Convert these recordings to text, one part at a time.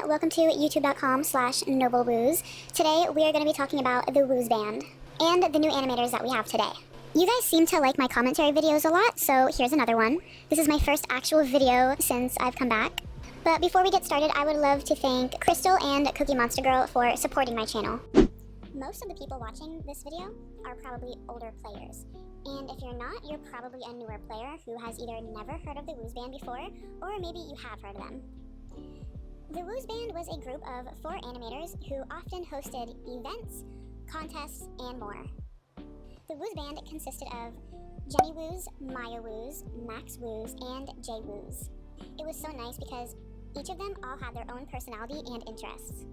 welcome to youtube.com/noblewoos. Today we are going to be talking about the Woozband and the new animators that we have today. You guys seem to like my commentary videos a lot, so here's another one. This is my first actual video since I've come back. But before we get started, I would love to thank Crystal and Cookie Monster Girl for supporting my channel. Most of the people watching this video are probably older players. And if you're not, you're probably a newer player who has either never heard of the Woozband before, or maybe you have heard of them. The Woozband was a group of 4 animators who often hosted events, contests, and more. The Woozband consisted of Jenny Woos, Maya Woos, Max Woos, and Jay Woos. It was so nice because each of them all had their own personality and interests.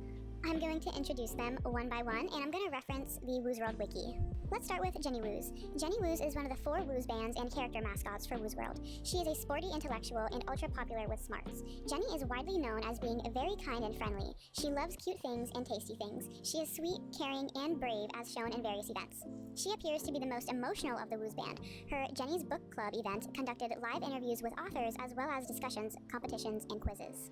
I'm going to introduce them one by one, and I'm going to reference the Woozworld wiki. Let's start with Jenny Woos. Jenny Woos is one of the 4 Woozbands and character mascots for Woozworld. She is a sporty intellectual and ultra popular with smarts. Jenny is widely known as being very kind and friendly. She loves cute things and tasty things. She is sweet, caring, and brave as shown in various events. She appears to be the most emotional of the Woozband. Her Jenny's Book Club event conducted live interviews with authors as well as discussions, competitions, and quizzes.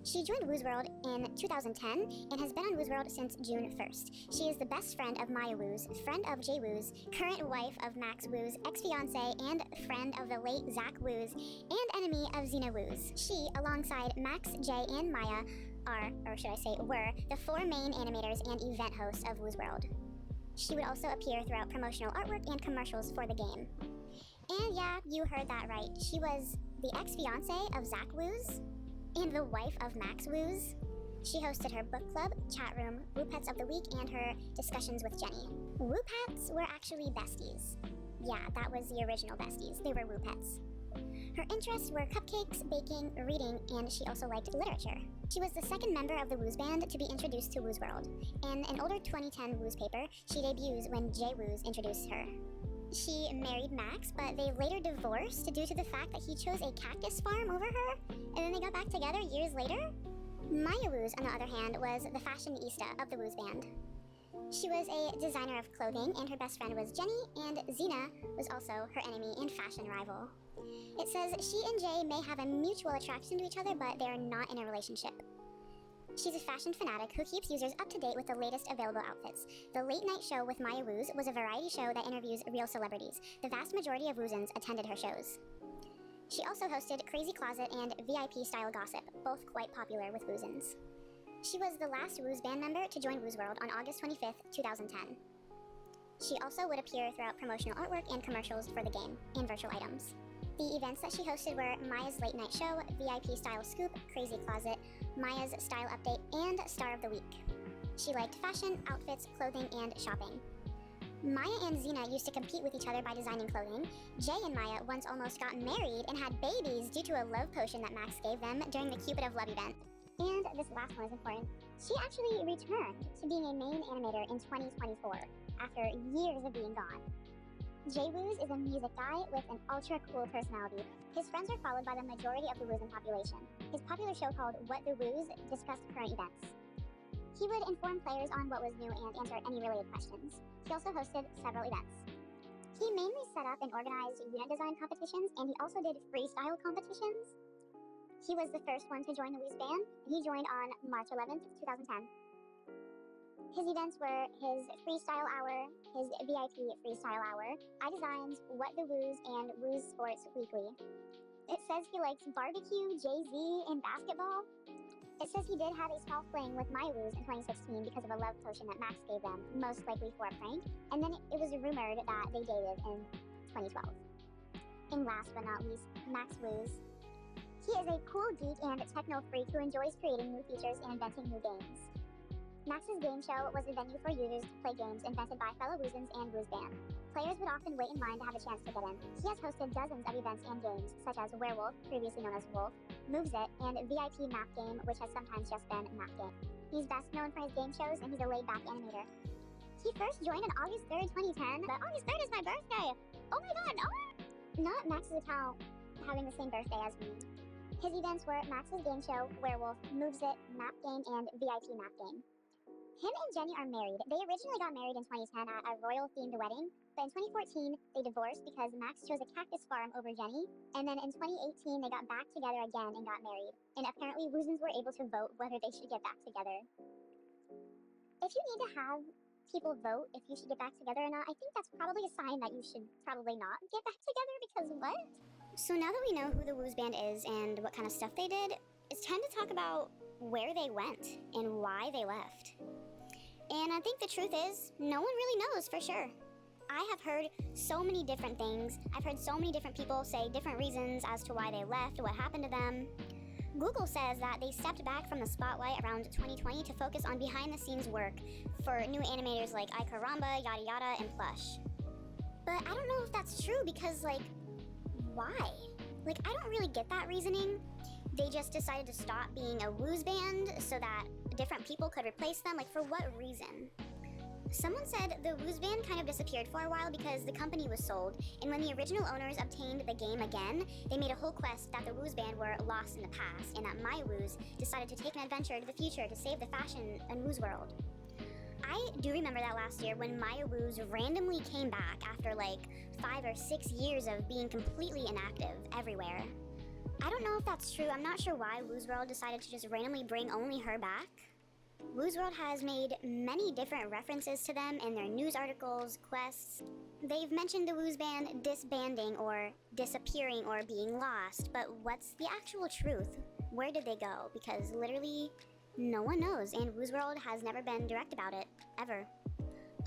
She joined Woozworld in 2010 and has been on Woozworld since June 1st. She is the best friend of Maya Woos, friend of Jay Woos, current wife of Max Woos, ex-fiance and friend of the late Zach Woos, and enemy of Xena Woos. She, alongside Max, Jay, and Maya, were the 4 main animators and event hosts of Woozworld. She would also appear throughout promotional artwork and commercials for the game. And yeah, you heard that right. She was the ex-fiance of Zach Woos and the wife of Max Woos. She hosted her book club, chat room, Woo Pets of the Week, and her discussions with Jenny. Woo Pets were actually besties. Yeah, that was the original besties. They were Woo Pets. Her interests were cupcakes, baking, reading, and she also liked literature. She was the second member of the Woozband to be introduced to Woozworld. In an older 2010 Woos paper, she debuts when Jay Woos introduced her. She married Max, but they later divorced due to the fact that he chose a cactus farm over her, and then they got back together years later. Maya Woos, on the other hand, was the fashionista of the Woozband. She was a designer of clothing, and her best friend was Jenny, and Xena was also her enemy and fashion rival. It says she and Jay may have a mutual attraction to each other, but they are not in a relationship. She's a fashion fanatic who keeps users up to date with the latest available outfits. The Late Night Show with Maya Woos was a variety show that interviews real celebrities. The vast majority of Woozans attended her shows. She also hosted Crazy Closet and VIP Style Gossip, both quite popular with Woozans. She was the last Woozband member to join Woozworld on August 25th, 2010. She also would appear throughout promotional artwork and commercials for the game, and virtual items. The events that she hosted were Maya's Late Night Show, VIP Style Scoop, Crazy Closet, Maya's Style Update, and Star of the Week. She liked fashion, outfits, clothing, and shopping. Maya and Xena used to compete with each other by designing clothing. Jay and Maya once almost got married and had babies due to a love potion that Max gave them during the Cupid of Love event. And this last one is important. She actually returned to being a main animator in 2024, after years of being gone. Jay Woos is a music guy with an ultra-cool personality. His friends are followed by the majority of the Woozan population. His popular show called What the Woos discussed current events. He would inform players on what was new and answer any related questions. He also hosted several events. He mainly set up and organized unit design competitions, and he also did freestyle competitions. He was the first one to join the Woozband, and he joined on March 11th, 2010. His events were his Freestyle Hour, his VIP Freestyle Hour, iDesigns, What the Woos, and Woos Sports Weekly. It says he likes barbecue, Jay-Z, and basketball. It says he did have a small fling with Maya Woos in 2016 because of a love potion that Max gave them, most likely for a prank, and then it was rumored that they dated in 2012. And last but not least, Max Woos. He is a cool geek and techno freak who enjoys creating new features and inventing new games. Max's game show was a venue for users to play games invented by fellow Woozans and Woozband. Players would often wait in line to have a chance to get in. He has hosted dozens of events and games, such as Werewolf, previously known as Wolf, Moves It, and VIP Map Game, which has sometimes just been Map Game. He's best known for his game shows, and he's a laid-back animator. He first joined on August 3rd, 2010, but August 3rd is my birthday! Oh my god, oh! Not Max's account having the same birthday as me. His events were Max's game show, Werewolf, Moves It, Map Game, and VIP Map Game. Him and Jenny are married. They originally got married in 2010 at a royal-themed wedding, but in 2014, they divorced because Max chose a cactus farm over Jenny, and then in 2018, they got back together again and got married. And apparently, Woozens were able to vote whether they should get back together. If you need to have people vote if you should get back together or not, I think that's probably a sign that you should probably not get back together, because what? So now that we know who the Woozband is and what kind of stuff they did, it's time to talk about where they went and why they left. And I think the truth is, no one really knows for sure. I have heard so many different things. I've heard so many different people say different reasons as to why they left, what happened to them. Google says that they stepped back from the spotlight around 2020 to focus on behind-the-scenes work for new animators like 𝕼𝕠𝕠𝕝𝕕, yada yada, and Plush. But I don't know if that's true because, why? I don't really get that reasoning. They just decided to stop being a Woozband so that different people could replace them? For what reason? Someone said the Woozband kind of disappeared for a while because the company was sold, and when the original owners obtained the game again, they made a whole quest that the Woozband were lost in the past, and that MyWooz decided to take an adventure to the future to save the fashion in Woozworld. I do remember that last year when MyWooz randomly came back after 5 or 6 years of being completely inactive everywhere. I don't know if that's true. I'm not sure why Woozworld decided to just randomly bring only her back. Woozworld has made many different references to them in their news articles, quests. They've mentioned the Woozband disbanding or disappearing or being lost, but what's the actual truth? Where did they go? Because literally, no one knows, and Woozworld has never been direct about it, ever.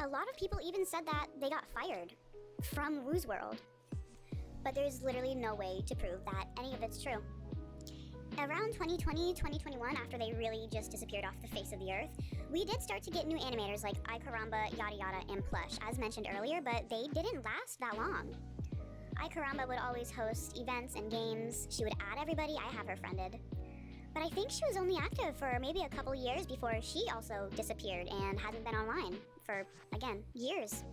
A lot of people even said that they got fired from Woozworld. But there's literally no way to prove that any of it's true. Around 2020, 2021, after they really just disappeared off the face of the earth, we did start to get new animators like 𝕼𝕠𝕠𝕝𝕕, yada yada, and Plush, as mentioned earlier, but they didn't last that long. 𝕼𝕠𝕠𝕝𝕕 would always host events and games. She would add everybody. I have her friended. But I think she was only active for maybe a couple years before she also disappeared and hasn't been online for, again, years.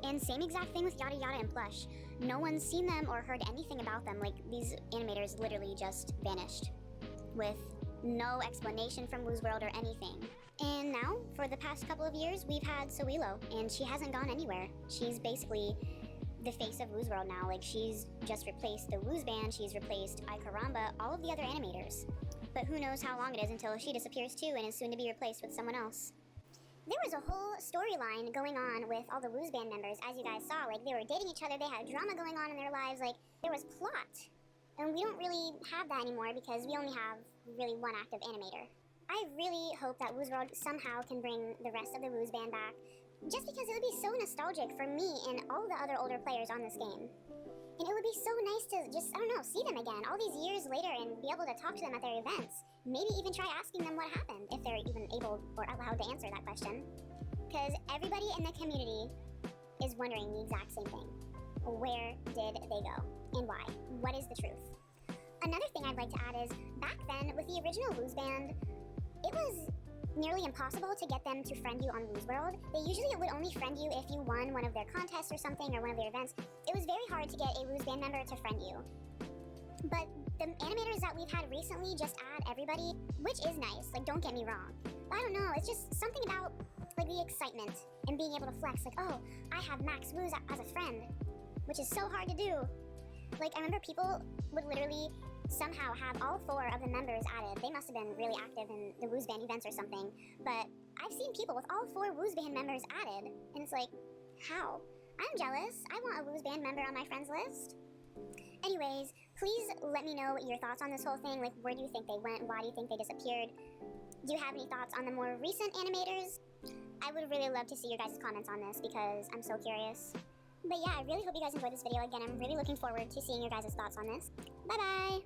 And same exact thing with yada yada and Plush. No one's seen them or heard anything about them. These animators literally just vanished with no explanation from Woozworld or anything. And now, for the past couple of years, we've had 𝕼𝕠𝕠𝕝, and she hasn't gone anywhere. She's basically the face of Woozworld now. She's just replaced the Woozband, she's replaced 𝕼𝕠𝕠𝕝, all of the other animators. But who knows how long it is until she disappears too and is soon to be replaced with someone else. There was a whole storyline going on with all the Woozband members, as you guys saw. They were dating each other, they had drama going on in their lives, there was plot. And we don't really have that anymore because we only have really one active animator. I really hope that Woozworld somehow can bring the rest of the Woozband back, just because it would be so nostalgic for me and all the other older players on this game. And it would be so nice to just, see them again all these years later and be able to talk to them at their events. Maybe even try asking them what happened, if they're even able or allowed to answer that question. Because everybody in the community is wondering the exact same thing. Where did they go? And why? What is the truth? Another thing I'd like to add is, back then, with the original Woozband, it was nearly impossible to get them to friend you on Woozworld. They usually would only friend you if you won one of their contests or something, or one of their events. It was very hard to get a Woozband member to friend you. But the animators that we've had recently just add everybody, which is nice, don't get me wrong. But I don't know, it's just something about, the excitement and being able to flex, oh, I have Max Wooz as a friend, which is so hard to do. I remember people would literally somehow have all 4 of the members added. They must have been really active in the Woozband events or something. But I've seen people with all 4 Woozband members added, and it's how? I'm jealous. I want a Woozband member on my friends list. Anyways, please let me know your thoughts on this whole thing. Where do you think they went? Why do you think they disappeared? Do you have any thoughts on the more recent animators? I would really love to see your guys' comments on this because I'm so curious. But yeah, I really hope you guys enjoyed this video. Again, I'm really looking forward to seeing your guys' thoughts on this. Bye-bye!